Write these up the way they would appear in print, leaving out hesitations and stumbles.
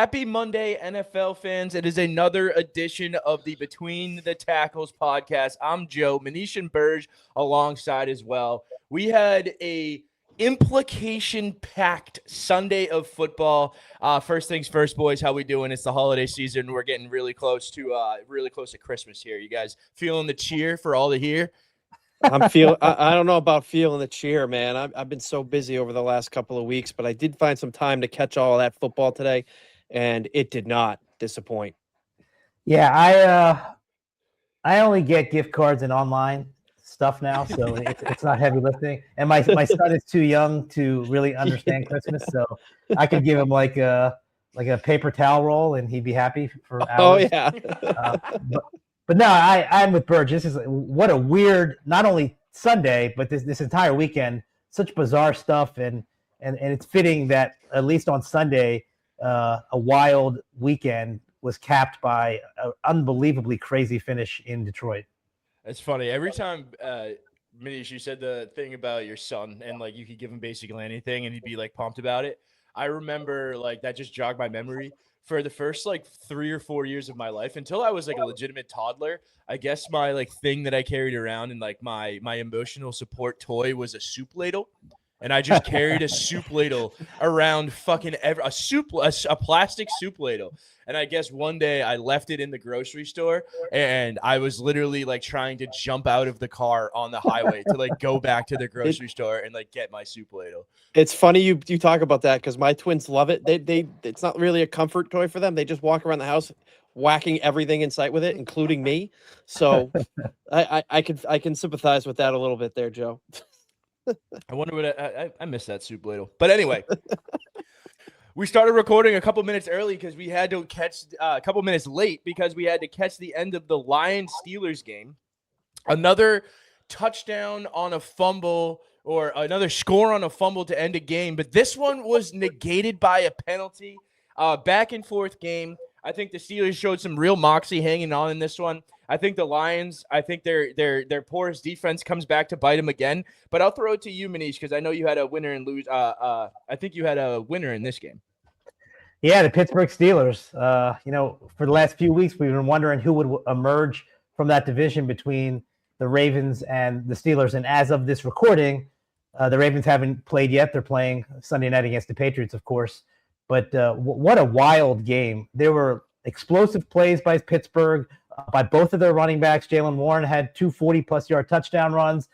Happy Monday, NFL fans. It is another edition of the Between the Tackles podcast. I'm Joe, Manish and Burg alongside as well. We had a implication-packed Sunday of football. First things first, boys, how we doing? It's the holiday season. We're getting really close to Christmas here. You guys feeling the cheer for all to hear? I don't know about feeling the cheer, man. I've been so busy over the last couple of weeks, but I did find some time to catch all of that football today, and it did not disappoint. Yeah, I only get gift cards and online stuff now, so it's not heavy lifting. And my son is too young to really understand Christmas, so I could give him like a paper towel roll, and he'd be happy for hours. Oh yeah. But no, I'm with Burge. This is what a weird, not only Sunday, but this entire weekend, such bizarre stuff, and it's fitting that at least on Sunday, a wild weekend was capped by an unbelievably crazy finish in Detroit. It's funny. Every time, Manish, you said the thing about your son and like you could give him basically anything and he'd be like pumped about it. I remember like that just jogged my memory. For the first like 3 or 4 years of my life until I was like a legitimate toddler, I guess my like thing that I carried around and like my emotional support toy was a soup ladle. And I just carried a soup ladle around fucking a plastic soup ladle. And I guess one day I left it in the grocery store and I was literally like trying to jump out of the car on the highway to like go back to the grocery store and like get my soup ladle. It's funny you talk about that because my twins love it. They it's not really a comfort toy for them. They just walk around the house whacking everything in sight with it, including me. So I can sympathize with that a little bit there, Joe. I wonder what I miss that soup ladle. But anyway, we started recording a couple minutes early because we had to catch a couple minutes late because we had to catch the end of the Lions-Steelers game. Another touchdown on a fumble or another score on a fumble to end a game. But this one was negated by a penalty. Back and forth game. I think the Steelers showed some real moxie hanging on in this one. I think the Lions, their porous defense comes back to bite them again. But I'll throw it to you, Manish, because I know you had a winner and lose. I think you had a winner in this game. Yeah, the Pittsburgh Steelers. For the last few weeks, we've been wondering who would emerge from that division between the Ravens and the Steelers. And as of this recording, the Ravens haven't played yet. They're playing Sunday night against the Patriots, of course. But what a wild game. There were explosive plays by Pittsburgh, by both of their running backs. Jaylen Warren had 2 40-plus yard touchdown runs.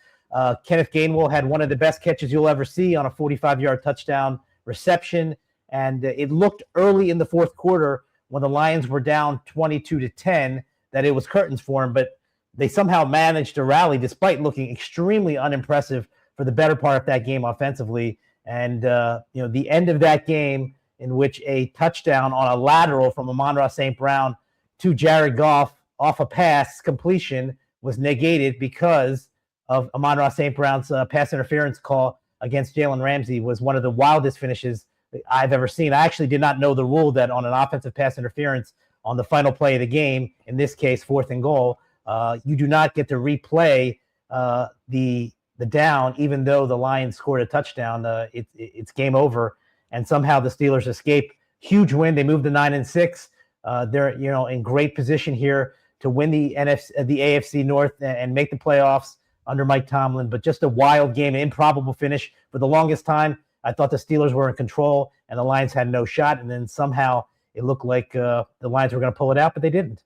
Kenneth Gainwell had one of the best catches you'll ever see on a 45-yard touchdown reception. And it looked early in the fourth quarter when the Lions were down 22-10 that it was curtains for them. But they somehow managed to rally despite looking extremely unimpressive for the better part of that game offensively. And, the end of that game in which a touchdown on a lateral from Amon-Ra St. Brown to Jared Goff off a pass completion was negated because of Amon-Ra St. Brown's pass interference call against Jalen Ramsey was one of the wildest finishes I've ever seen. I actually did not know the rule that on an offensive pass interference on the final play of the game, in this case, 4th and goal, you do not get to replay the down, even though the Lions scored a touchdown. It's game over. And somehow the Steelers escape. Huge win. They moved to 9-6. They're in great position here to win the AFC North and make the playoffs under Mike Tomlin. But just a wild game, an improbable finish. For the longest time, I thought the Steelers were in control and the Lions had no shot. And then somehow it looked like the Lions were going to pull it out, but they didn't.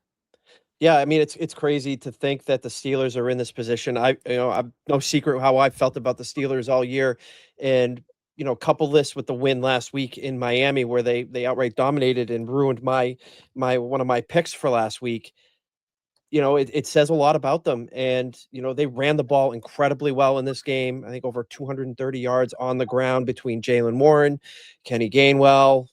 Yeah, I mean it's crazy to think that the Steelers are in this position. I'm no secret how I felt about the Steelers all year, and couple this with the win last week in Miami where they outright dominated and ruined my one of my picks for last week. It says a lot about them. And, they ran the ball incredibly well in this game. I think over 230 yards on the ground between Jaylen Warren, Kenny Gainwell,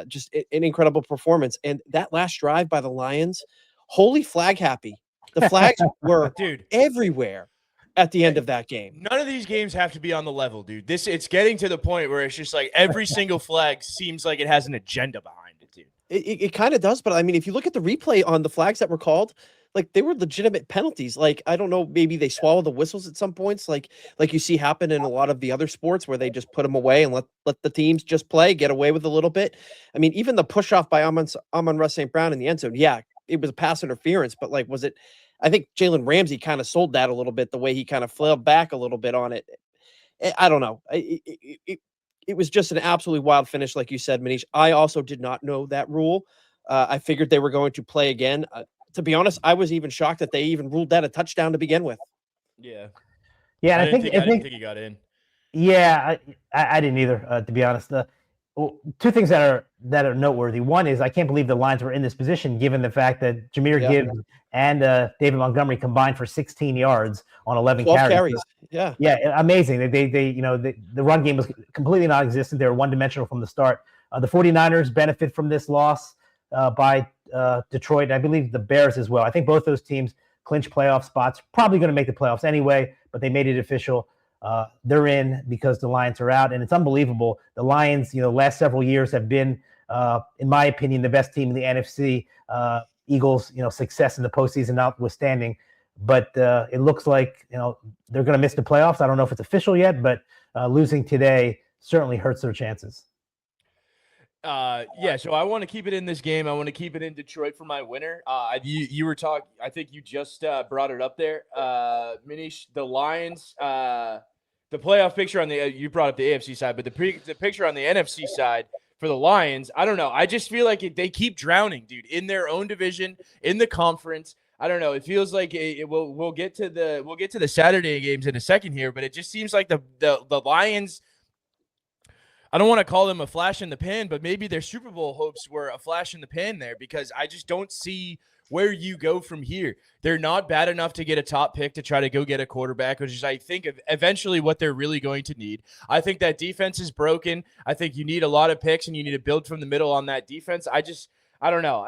just an incredible performance. And that last drive by the Lions, holy flag happy. The flags were everywhere at the end of that game. None of these games have to be on the level, dude. It's getting to the point where it's just like every single flag seems like it has an agenda behind it, dude. It kind of does, but I mean, if you look at the replay on the flags that were called, like they were legitimate penalties. Like I don't know, maybe they swallow the whistles at some points, like you see happen in a lot of the other sports where they just put them away and let the teams just play, get away with a little bit. I mean, even the push off by Amon-Ra St. Brown in the end zone, yeah, it was a pass interference, but like, was it? I think Jalen Ramsey kind of sold that a little bit, the way he kind of flailed back a little bit on it. I don't know. It was just an absolutely wild finish, like you said, Manish. I also did not know that rule. I figured they were going to play again. To be honest, I was even shocked that they even ruled that a touchdown to begin with. Yeah. Yeah, and I didn't think he got in. Yeah, I didn't either. To be honest, two things that are noteworthy. One is I can't believe the Lions were in this position, given the fact that Jahmyr Gibbs and David Montgomery combined for 16 yards on 11 carries. Yeah, amazing. They the run game was completely non-existent. They were one-dimensional from the start. The 49ers benefit from this loss by Detroit. I believe the Bears as well. I think both those teams clinch playoff spots. Probably going to make the playoffs anyway, but they made it official. They're in because the Lions are out, and it's unbelievable. The Lions, last several years have been, in my opinion, the best team in the NFC. Eagles, success in the postseason notwithstanding, but it looks like they're going to miss the playoffs. I don't know if it's official yet, but losing today certainly hurts their chances. Yeah, so I want to keep it in this game. I want to keep it in Detroit for my winner. You were talking. I think you just brought it up there, Manish. The Lions. The playoff picture on the you brought up the AFC side, but the picture on the NFC side for the Lions, I don't know. I just feel like they keep drowning, dude, in their own division, in the conference. I don't know. It feels like we'll get to the Saturday games in a second here, but it just seems like the Lions. I don't want to call them a flash in the pan, but maybe their Super Bowl hopes were a flash in the pan there, because I just don't see where you go from here. They're not bad enough to get a top pick to try to go get a quarterback, which is, I think, eventually what they're really going to need. I think that defense is broken. I think you need a lot of picks, and you need to build from the middle on that defense. I don't know.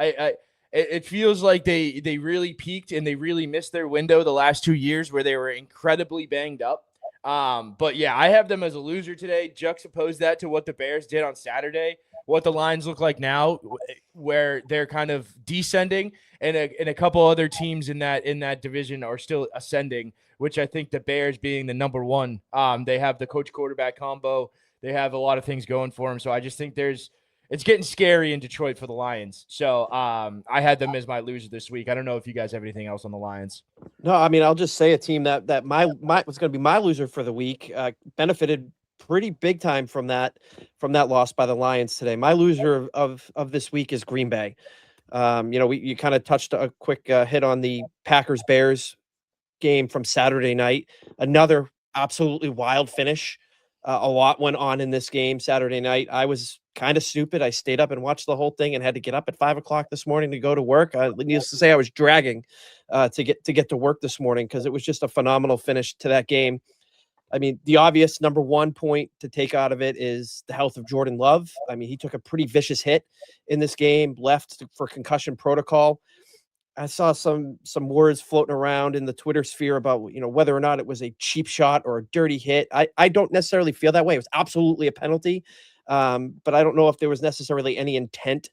It feels like they really peaked and they really missed their window the last 2 years where they were incredibly banged up. But yeah, I have them as a loser today. Juxtapose that to what the Bears did on Saturday, what the Lions look like now, where they're kind of descending, and a couple other teams in that division are still ascending, which I think the Bears being the number one. They have the coach quarterback combo. They have a lot of things going for them. So I just think it's getting scary in Detroit for the Lions. So I had them as my loser this week. I don't know if you guys have anything else on the Lions. No, I mean, I'll just say a team that my was going to be my loser for the week benefited pretty big time from that loss by the Lions today. My loser of this week is Green Bay. You kind of touched a quick hit on the Packers-Bears game from Saturday night. Another absolutely wild finish. A lot went on in this game Saturday night. I was kind of stupid. I stayed up and watched the whole thing and had to get up at 5:00 this morning to go to work. Needless to say, I was dragging to get to work this morning because it was just a phenomenal finish to that game. I mean, the obvious number one point to take out of it is the health of Jordan Love. I mean, he took a pretty vicious hit in this game, left for concussion protocol. I saw some words floating around in the Twitter sphere about, whether or not it was a cheap shot or a dirty hit. I don't necessarily feel that way. It was absolutely a penalty. But I don't know if there was necessarily any intent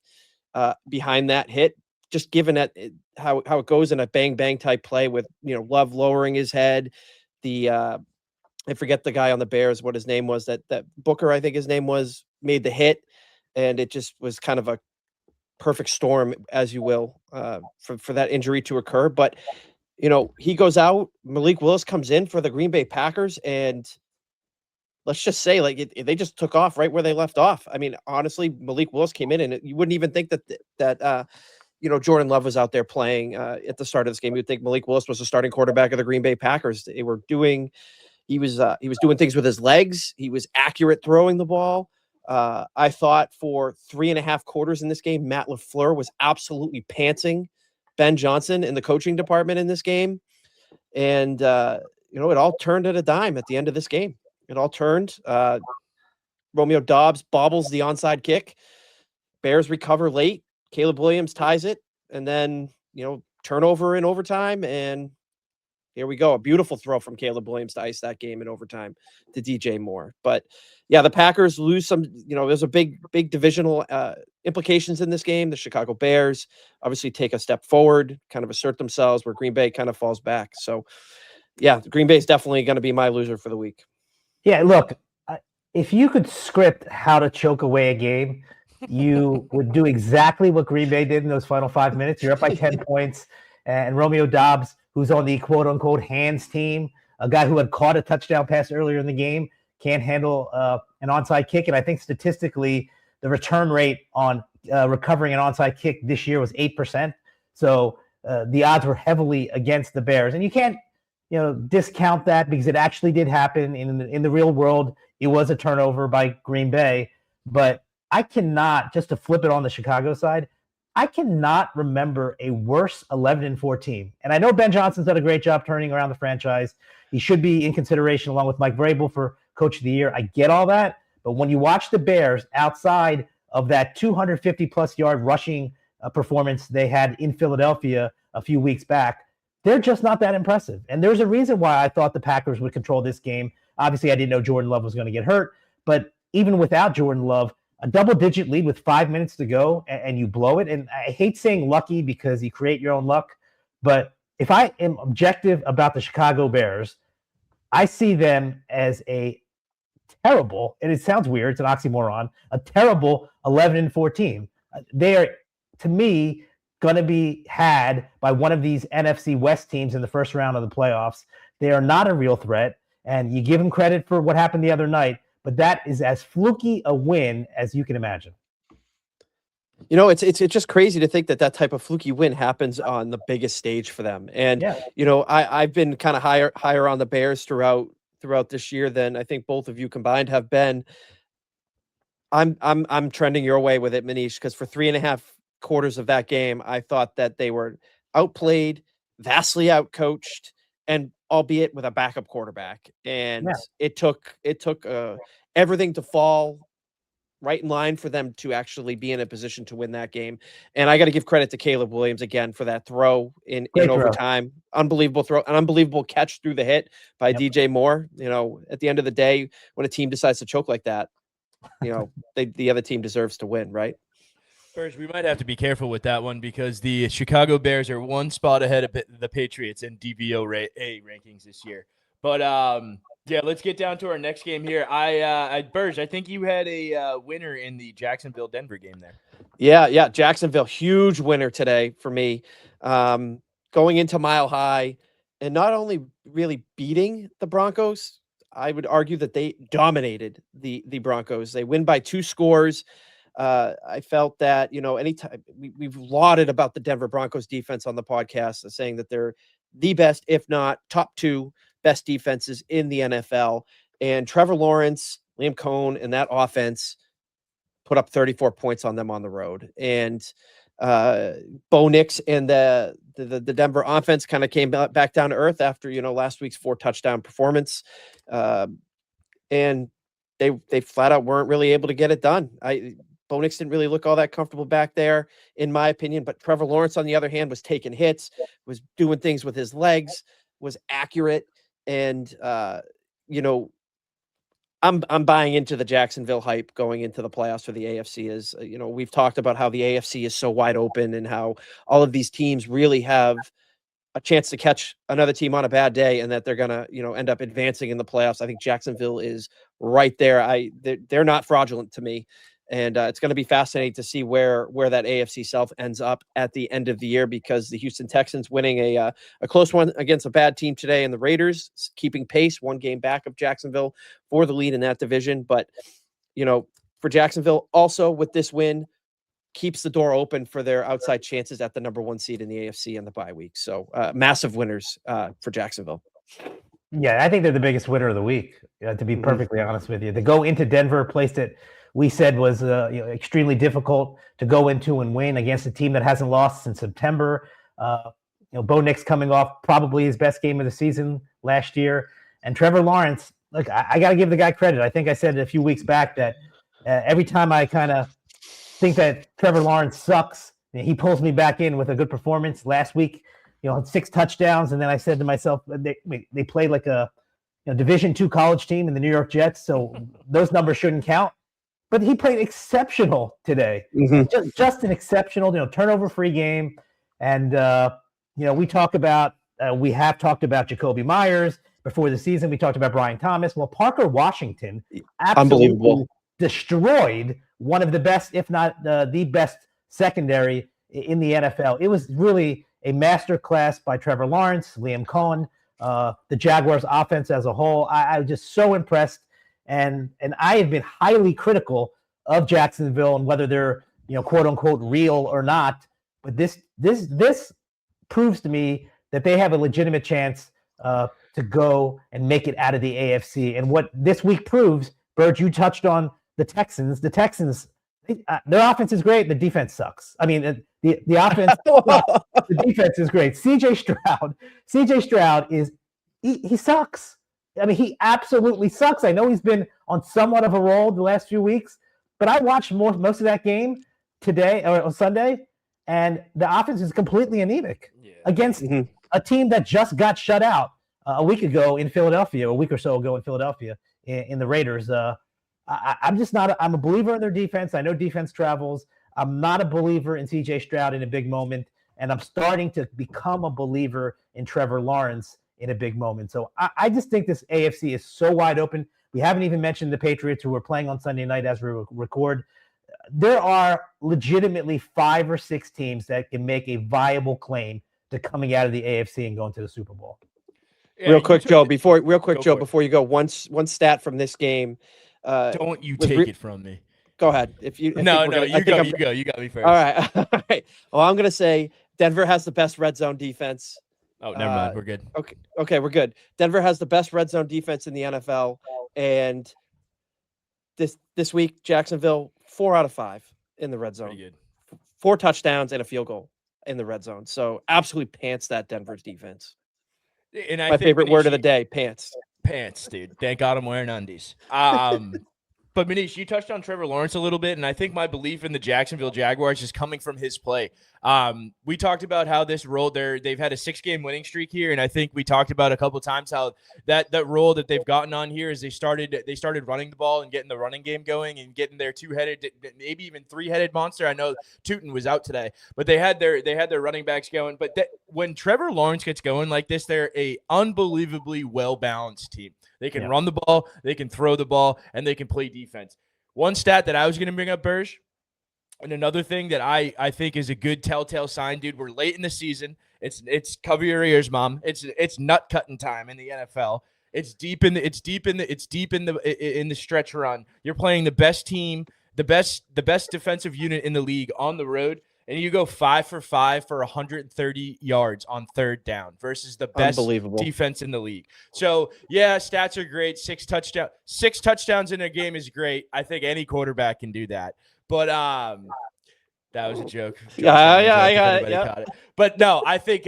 behind that hit, just given that how it goes in a bang bang type play with, Love lowering his head. I forget the guy on the Bears, what his name was, that Booker, I think his name was, made the hit, and it just was kind of a perfect storm, as you will, for that injury to occur. But, he goes out, Malik Willis comes in for the Green Bay Packers, and let's just say, they just took off right where they left off. I mean, honestly, Malik Willis came in, and you wouldn't even think that Jordan Love was out there playing at the start of this game. You'd think Malik Willis was the starting quarterback of the Green Bay Packers. He was doing things with his legs. He was accurate throwing the ball. I thought for 3.5 quarters in this game, Matt LaFleur was absolutely pantsing Ben Johnson in the coaching department in this game. And, it all turned at a dime at the end of this game. It all turned. Romeo Doubs bobbles the onside kick. Bears recover late. Caleb Williams ties it. And then, turnover in overtime. And Here we go. A beautiful throw from Caleb Williams to ice that game in overtime to DJ Moore. But yeah, the Packers lose some, there's a big divisional implications in this game. The Chicago Bears obviously take a step forward, kind of assert themselves, where Green Bay kind of falls back. So yeah, Green Bay is definitely going to be my loser for the week. Yeah, look, if you could script how to choke away a game, you would do exactly what Green Bay did in those final 5 minutes. You're up by 10 points, and Romeo Doubs, who's on the quote-unquote hands team, a guy who had caught a touchdown pass earlier in the game, can't handle an onside kick. And I think statistically, the return rate on recovering an onside kick this year was 8%. So the odds were heavily against the Bears. And you can't discount that because it actually did happen in the real world. It was a turnover by Green Bay. But I cannot, just to flip it on the Chicago side, I cannot remember a worse 11-4 team. And I know Ben Johnson's done a great job turning around the franchise. He should be in consideration along with Mike Vrabel for Coach of the Year. I get all that. But when you watch the Bears outside of that 250-plus yard rushing performance they had in Philadelphia a few weeks back, they're just not that impressive. And there's a reason why I thought the Packers would control this game. Obviously, I didn't know Jordan Love was going to get hurt. But even without Jordan Love, a double-digit lead with 5 minutes to go, and you blow it. And I hate saying lucky because you create your own luck. But if I am objective about the Chicago Bears, I see them as a terrible, and it sounds weird, it's an oxymoron, a terrible 11-4 team. They are, to me, going to be had by one of these NFC West teams in the first round of the playoffs. They are not a real threat, and you give them credit for what happened the other night, but that is as fluky a win as you can imagine. It's just crazy to think that type of fluky win happens on the biggest stage for them. And, I've been kind of higher on the Bears throughout this year than I think both of you combined have been. I'm trending your way with it, Manish, because for 3.5 quarters of that game, I thought that they were outplayed, vastly outcoached, and albeit with a backup quarterback. And it took everything to fall right in line for them to actually be in a position to win that game. And I got to give credit to Caleb Williams again for that throw in overtime. Unbelievable throw, an unbelievable catch through the hit by DJ Moore. At the end of the day, when a team decides to choke like that, the other team deserves to win, right? First, we might have to be careful with that one because the Chicago Bears are one spot ahead of the Patriots in DVOA rankings this year. But let's get down to our next game here. Burge, I think you had a winner in the Jacksonville-Denver game there. Yeah, Jacksonville, huge winner today for me. Going into Mile High and not only really beating the Broncos, I would argue that they dominated the Broncos. They win by 2 scores. I felt that, anytime we've lauded about the Denver Broncos defense on the podcast, saying that they're the best, if not top 2 best defenses in the NFL. And Trevor Lawrence, Liam Cohn, and that offense put up 34 points on them on the road. And Bo Nix and the Denver offense kind of came back down to earth after, last week's 4 touchdown performance. And they flat out weren't really able to get it done. Bo Nix didn't really look all that comfortable back there, in my opinion. But Trevor Lawrence, on the other hand, was taking hits, was doing things with his legs, was accurate. And, I'm buying into the Jacksonville hype going into the playoffs for the AFC. We've talked about how the AFC is so wide open and how all of these teams really have a chance to catch another team on a bad day and that they're going to, end up advancing in the playoffs. I think Jacksonville is right there. They're not fraudulent to me. And it's going to be fascinating to see where that AFC South ends up at the end of the year, because the Houston Texans winning a close one against a bad team today, and the Raiders keeping pace 1 game back of Jacksonville for the lead in that division. But, for Jacksonville also with this win keeps the door open for their outside chances at the number 1 seed in the AFC and the bye week. So massive winners for Jacksonville. Yeah, I think they're the biggest winner of the week, to be perfectly honest with you. To go into Denver, a place that we said was extremely difficult to go into and win against a team that hasn't lost since September. Bo Nix coming off probably his best game of the season last year. And Trevor Lawrence, look, I got to give the guy credit. I think I said a few weeks back that every time I kind of think that Trevor Lawrence sucks, he pulls me back in with a good performance. Last week, had 6 touchdowns, and then I said to myself, they played like a Division II college team in the New York Jets, so those numbers shouldn't count. But he played exceptional today, just an exceptional, turnover-free game. And we have talked about Jacoby Myers before the season. We talked about Brian Thomas. Well, Parker Washington absolutely destroyed one of the best, if not the best secondary in the NFL. It was really a masterclass by Trevor Lawrence, Liam Cohen, the Jaguars offense as a whole. I was just so impressed. And I have been highly critical of Jacksonville and whether they're, quote unquote real or not. But this proves to me that they have a legitimate chance to go and make it out of the AFC. And what this week proves, Burg, you touched on the Texans. The Texans, their offense is great. The defense sucks. I mean, the offense, the defense is great. CJ Stroud he sucks. I mean, he absolutely sucks. I know he's been on somewhat of a roll the last few weeks, but I watched most of that game today or on Sunday, and the offense is completely anemic against a team that just got shut out a week or so ago in Philadelphia in the Raiders. I'm just not. I'm a believer in their defense. I know defense travels. I'm not a believer in CJ Stroud in a big moment, and I'm starting to become a believer in Trevor Lawrence in a big moment. So I just think this AFC is so wide open. We haven't even mentioned the Patriots, who are playing on Sunday night as we record. There are legitimately 5 or 6 teams that can make a viable claim to coming out of the AFC and going to the Super Bowl. Yeah, real quick, Joe, before you go, one stat from this game. Don't you take it from me. Go ahead. You got me first. All right. Well, I'm going to say Denver has the best red zone defense. Oh, never mind. We're good. Okay, we're good. Denver has the best red zone defense in the NFL, and this week Jacksonville 4 out of 5 in the red zone. Pretty good. 4 touchdowns and a field goal in the red zone. So absolutely pants that Denver's defense. And my favorite word of the day, pants. Pants, dude. Thank God I'm wearing undies. But Manish, you touched on Trevor Lawrence a little bit, and I think my belief in the Jacksonville Jaguars is coming from his play. We talked about how this role they've had a 6-game winning streak here, and I think we talked about a couple of times how that role that they've gotten on here is they started running the ball and getting the running game going and getting their 2-headed, maybe even 3-headed monster. I know Tootin was out today, but they had their running backs going. But when Trevor Lawrence gets going like this, they're a unbelievably well-balanced team. They can run the ball, they can throw the ball, and they can play defense. One stat that I was going to bring up, Burg, and another thing that I think is a good telltale sign, dude. We're late in the season. It's cover your ears, mom. It's nut cutting time in the NFL. It's deep in the stretch run. You're playing the best team, the best defensive unit in the league on the road. And you go 5 for 5 for 130 yards on 3rd down versus the best defense in the league. So, yeah, stats are great. 6 touchdowns in a game is great. I think any quarterback can do that. But that was a joke. I got it. Yep. But no, I think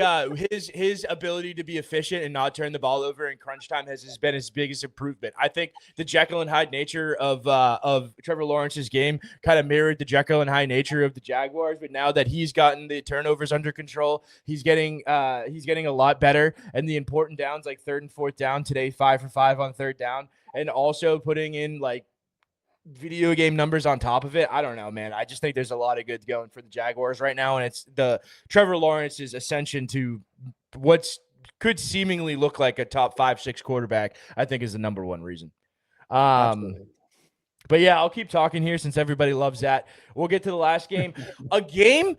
his ability to be efficient and not turn the ball over in crunch time has been his biggest improvement. I think the Jekyll and Hyde nature of Trevor Lawrence's game kind of mirrored the Jekyll and Hyde nature of the Jaguars. But now that he's gotten the turnovers under control, he's getting a lot better. And the important downs like 3rd and 4th down today, 5 for 5 on 3rd down, and also putting in like video game numbers on top of it. I don't know, man. I just think there's a lot of good going for the Jaguars right now, and it's the Trevor Lawrence's ascension to what's could seemingly look like a top 5-6 quarterback, I think is the number one reason. But yeah, I'll keep talking here since everybody loves that. We'll get to the last game. A game,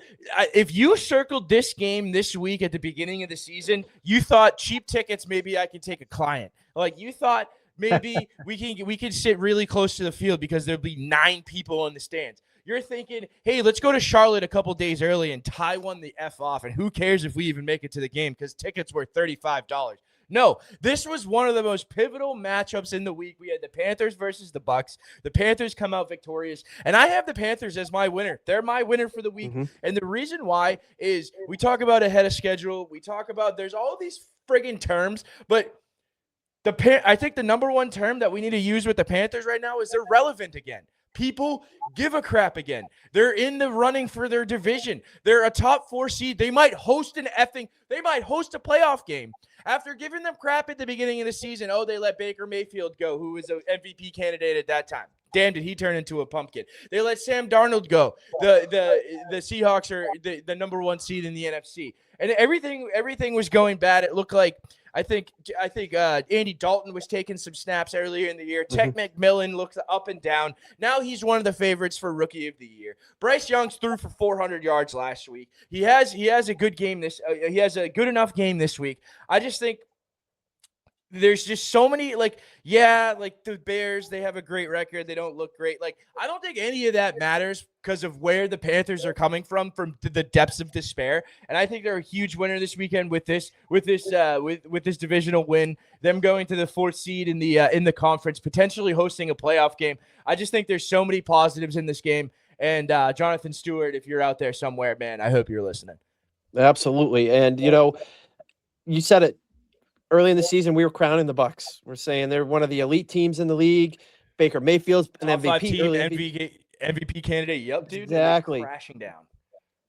if you circled this game this week at the beginning of the season, you thought cheap tickets, maybe I can take a client. Like you thought maybe we can sit really close to the field because there'll be 9 people in the stands. You're thinking, hey, let's go to Charlotte a couple days early and tie one the F off, and who cares if we even make it to the game because tickets were $35. No, this was one of the most pivotal matchups in the week. We had the Panthers versus the Bucks. The Panthers come out victorious, and I have the Panthers as my winner. They're my winner for the week, and the reason why is we talk about ahead of schedule. We talk about there's all these friggin' terms, but I think the number one term that we need to use with the Panthers right now is they're relevant again. people give a crap again. They're in the running for their division. They're a top 4 seed. They might host a playoff game. After giving them crap at the beginning of the season, they let Baker Mayfield go, who was an MVP candidate at that time. Damn, did he turn into a pumpkin. They let Sam Darnold go. The Seahawks are the number 1 seed in the NFC. And everything was going bad. It looked like I think Andy Dalton was taking some snaps earlier in the year. Tech McMillan looked up and down. Now he's one of the favorites for Rookie of the Year. Bryce Young's threw for 400 yards last week. He has a good game he has a good enough game this week. I just think there's just so many, the Bears, they have a great record. They don't look great. I don't think any of that matters because of where the Panthers are coming from the depths of despair. And I think they're a huge winner this weekend with this divisional win, them going to the 4th seed in the conference, potentially hosting a playoff game. I just think there's so many positives in this game. And Jonathan Stewart, if you're out there somewhere, man, I hope you're listening. Absolutely. And, you said it. Early in the season, we were crowning the Bucs. We're saying they're one of the elite teams in the league. Baker Mayfield's an MVP candidate. Yep, dude. Exactly. Crashing down.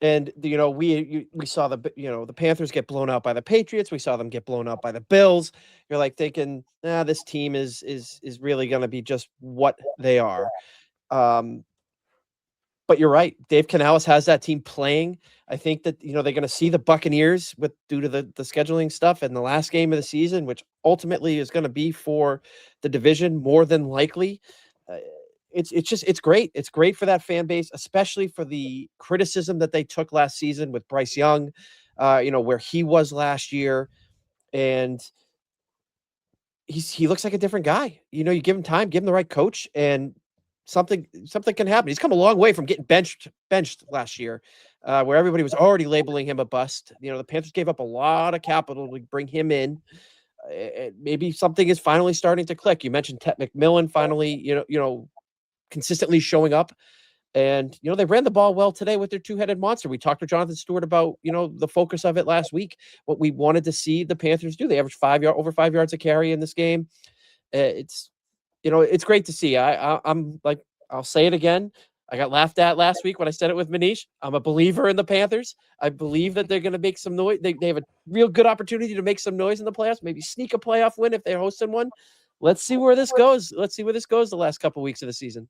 And we saw the Panthers get blown out by the Patriots. We saw them get blown out by the Bills. You're like thinking, this team is really going to be just what they are. But you're right. Dave Canales has that team playing. I think that, they're going to see the Buccaneers due to the scheduling stuff in the last game of the season, which ultimately is going to be for the division more than likely. It's great. It's great for that fan base, especially for the criticism that they took last season with Bryce Young, where he was last year. And he looks like a different guy. You give him time, give him the right coach, and something can happen. He's come a long way from getting benched last year, where everybody was already labeling him a bust. The Panthers gave up a lot of capital to bring him in. Maybe something is finally starting to click. You mentioned Tech McMillan finally, consistently showing up, and they ran the ball well today with their 2-headed monster. We talked to Jonathan Stewart about the focus of it last week. What we wanted to see the Panthers do. They averaged over 5 yards a carry in this game. It's great to see. I'm like, I'll say it again. I got laughed at last week when I said it with Manish. I'm a believer in the Panthers. I believe that they're going to make some noise. They have a real good opportunity to make some noise in the playoffs, maybe sneak a playoff win if they're hosting one. Let's see where this goes. The last couple of weeks of the season.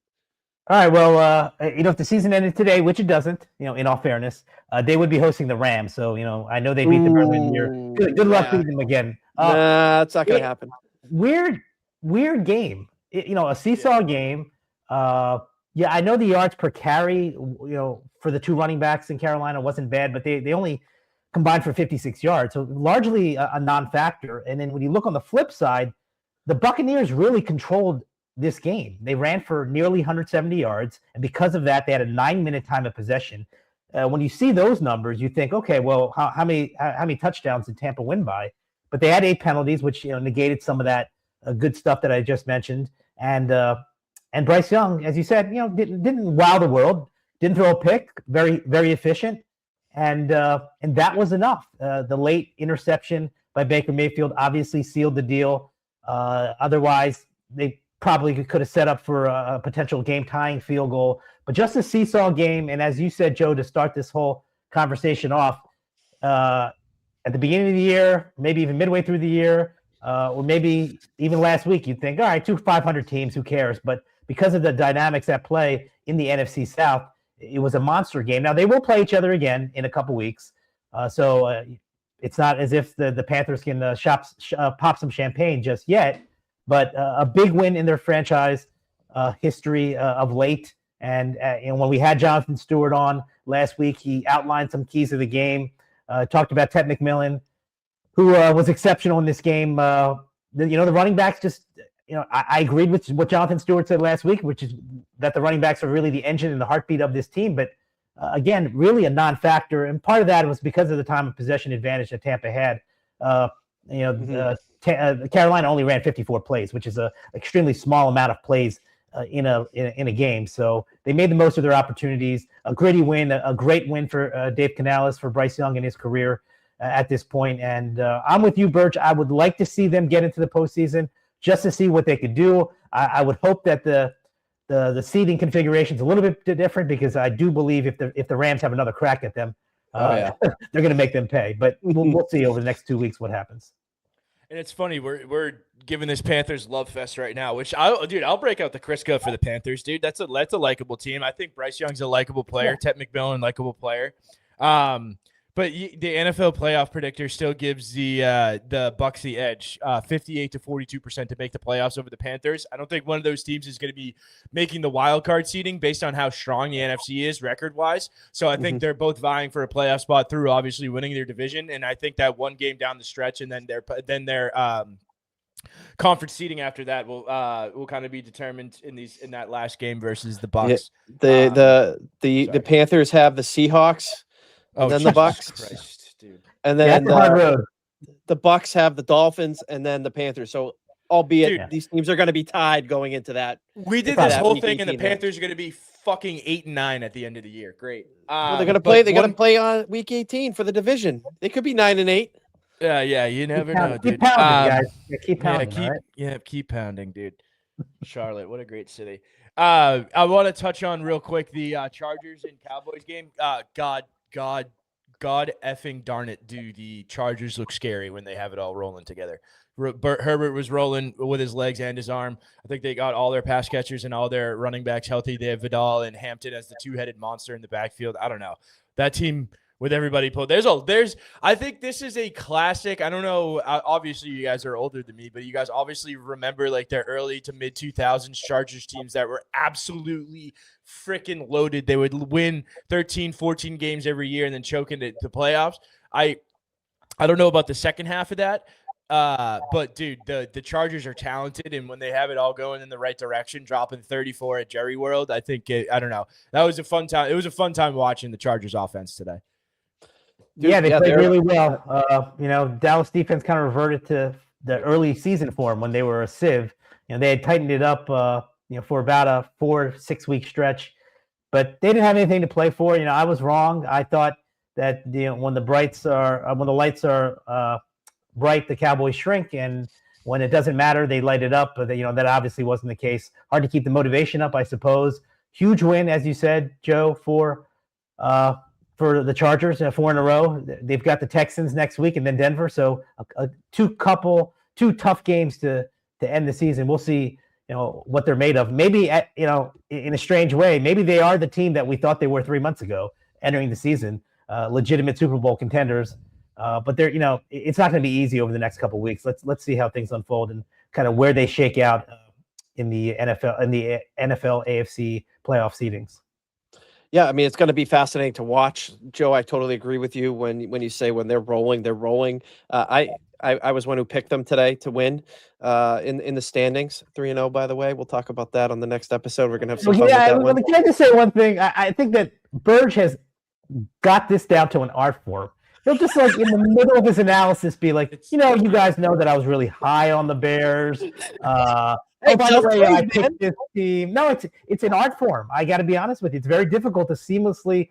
All right. Well, if the season ended today, which it doesn't, in all fairness, they would be hosting the Rams. So, I know they beat them earlier in the year. Good luck beating them again. That's not going to happen. Weird game. A seesaw game. I know the yards per carry, for the 2 running backs in Carolina wasn't bad, but they only combined for 56 yards. So largely a non-factor. And then when you look on the flip side, the Buccaneers really controlled this game. They ran for nearly 170 yards. And because of that, they had a 9-minute time of possession. When you see those numbers, you think, okay, well, how many touchdowns did Tampa win by? But they had 8 penalties, which, negated some of that good stuff that I just mentioned. And Bryce Young, as you said, didn't wow the world, didn't throw a pick, very, very efficient. And that was enough. The late interception by Baker Mayfield obviously sealed the deal. Otherwise, they probably could have set up for a potential game-tying field goal. But just a seesaw game, and as you said, Joe, to start this whole conversation off, at the beginning of the year, maybe even midway through the year, or maybe even last week, you'd think, all right, 2 500 teams, who cares? But because of the dynamics at play in the NFC South, it was a monster game. Now, they will play each other again in a couple weeks. So it's not as if the Panthers can pop some champagne just yet, but a big win in their franchise history of late. And when we had Jonathan Stewart on last week, he outlined some keys of the game, talked about Tech McMillan, who was exceptional in this game. The running backs just, I agreed with what Jonathan Stewart said last week, which is that the running backs are really the engine and the heartbeat of this team. But again, really a non-factor. And part of that was because of the time of possession advantage that Tampa had. Carolina only ran 54 plays, which is an extremely small amount of plays in a game. So they made the most of their opportunities. A gritty win, a great win for Dave Canales, for Bryce Young in his career at this point. And I'm with you, Birch. I would like to see them get into the postseason just to see what they could do. I would hope that the the seating configuration is a little bit different because I do believe if the Rams have another crack at them, they're going to make them pay. But we'll see over the next 2 weeks what happens. And it's funny, we're giving this Panthers love fest right now, which I'll break out the Crisco for the Panthers, dude. That's a likable team. I think Bryce Young's a likable player. Yeah. Ted McMillan, likable player. But the NFL playoff predictor still gives the Bucs the edge, 58 to 42% to make the playoffs over the Panthers. I don't think one of those teams is going to be making the wild card seeding based on how strong the NFC is record-wise. So I think they're both vying for a playoff spot through obviously winning their division, and I think that one game down the stretch and then their conference seeding after that will kind of be determined in that last game versus the Bucs. Yeah, the Panthers have the Seahawks. And then the Bucs, Christ, dude. And then the Bucs have the Dolphins, and then the Panthers. So, albeit these teams are going to be tied going into that. We did this whole thing, and the Panthers are going to be fucking 8-9 at the end of the year. Great. Well, they're going to play. They're going to play on week 18 for the division. They could be 9-8. Yeah. You never know, dude. Keep pounding, guys. Keep pounding. Keep pounding, dude. Charlotte, what a great city. I want to touch on real quick the Chargers and Cowboys game. God effing darn it, do the Chargers look scary when they have it all rolling together. Herbert was rolling with his legs and his arm. I think they got all their pass catchers and all their running backs healthy. They have Vidal and Hampton as the two-headed monster in the backfield. I don't know. That team with everybody pulled. I think this is a classic. I don't know. Obviously, you guys are older than me, but you guys obviously remember like their early to mid 2000s Chargers teams that were absolutely freaking loaded. They would win 13, 14 games every year and then choke into the playoffs. I don't know about the second half of that. But dude, the Chargers are talented, and when they have it all going in the right direction, dropping 34 at Jerry World, I think I don't know. That was a fun time. It was a fun time watching the Chargers offense today. Dude, they played really well. Dallas defense kind of reverted to the early season form when they were a sieve. They had tightened it up, for about a 4-6 week stretch, but they didn't have anything to play for. I was wrong. I thought that when the lights are bright, the Cowboys shrink, and when it doesn't matter, they light it up. But that obviously wasn't the case. Hard to keep the motivation up, I suppose. Huge win, as you said, Joe, for the Chargers, 4 in a row. They've got the Texans next week and then Denver. So two tough games to end the season. We'll see, what they're made of. Maybe in a strange way, maybe they are the team that we thought they were 3 months ago entering the season, legitimate Super Bowl contenders. But they're, it's not going to be easy over the next couple of weeks. Let's see how things unfold and kind of where they shake out in the NFL AFC playoff seedings. Yeah, I mean, it's going to be fascinating to watch. Joe, I totally agree with you when you say when they're rolling, they're rolling. I was one who picked them today to win in the standings, 3-0, by the way. We'll talk about that on the next episode. We're going to have some fun with that one. Can I just say one thing? I think that Burg has got this down to an art form. He'll just in the middle of his analysis be like, you guys know that I was really high on the Bears. By the way, I picked this team. No, it's an art form. I got to be honest with you. It's very difficult to seamlessly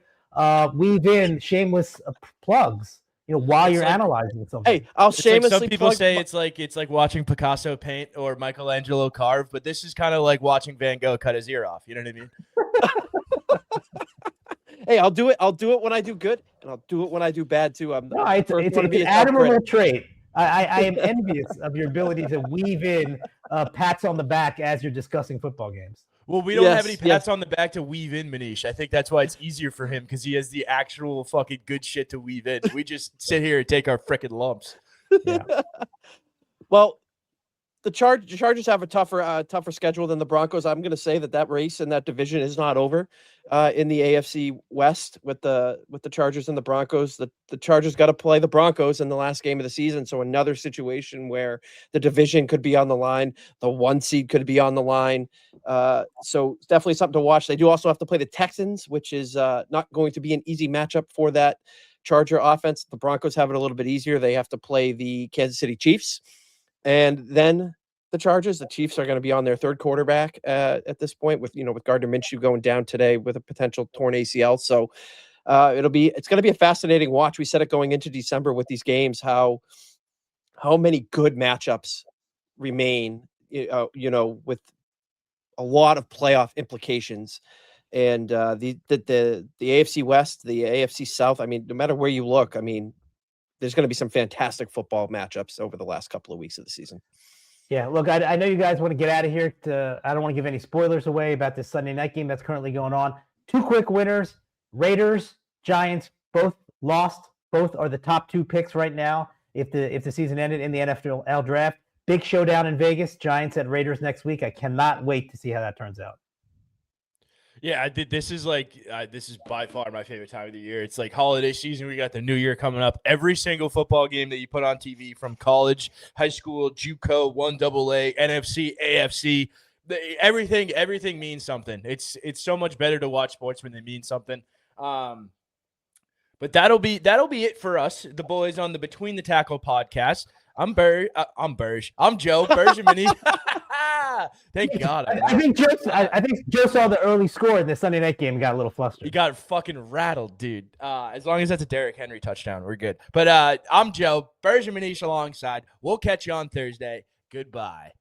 weave in shameless plugs, while you're analyzing something. Hey, I'll shamelessly. Some people say it's like watching Picasso paint or Michelangelo carve, but this is kind of like watching Van Gogh cut his ear off. You know what I mean? Hey, I'll do it. I'll do it when I do good, and I'll do it when I do bad too. It's an admirable trait. I am envious of your ability to weave in pats on the back as you're discussing football games. Well, we don't have any pats on the back to weave in, Manish. I think that's why it's easier for him because he has the actual fucking good shit to weave in. We just sit here and take our frickin' lumps. Yeah. Well, the Chargers have a tougher schedule than the Broncos. I'm going to say that race in that division is not over in the AFC West with the Chargers and the Broncos. The Chargers got to play the Broncos in the last game of the season, so another situation where the division could be on the line, the 1 seed could be on the line. So it's definitely something to watch. They do also have to play the Texans, which is not going to be an easy matchup for that Charger offense. The Broncos have it a little bit easier. They have to play the Kansas City Chiefs. And then the Chargers, the Chiefs are going to be on their third quarterback at this point with Gardner Minshew going down today with a potential torn ACL. So it's going to be a fascinating watch. We said it going into December with these games, how many good matchups remain, with a lot of playoff implications. And the AFC West, the AFC South, I mean, no matter where you look, I mean, there's going to be some fantastic football matchups over the last couple of weeks of the season. Yeah, look, I know you guys want to get out of here. I don't want to give any spoilers away about this Sunday night game that's currently going on. Two quick winners, Raiders, Giants, both lost. Both are the top 2 picks right now if the season ended in the NFL draft. Big showdown in Vegas, Giants at Raiders next week. I cannot wait to see how that turns out. Yeah, I did. This is this is by far my favorite time of the year. It's like holiday season. We got the new year coming up. Every single football game that you put on TV, from college, high school, JUCO, 1AA, NFC, AFC, everything means something. It's so much better to watch sports when they mean something. But that'll be it for us, the boys on the Between the Tackle podcast. I'm Burge. I'm Joe. Burge and Manish. Thank God. I think Joe saw the early score in the Sunday night game and got a little flustered. He got fucking rattled, dude. As long as that's a Derrick Henry touchdown, we're good. But I'm Joe. Burge and Manish alongside. We'll catch you on Thursday. Goodbye.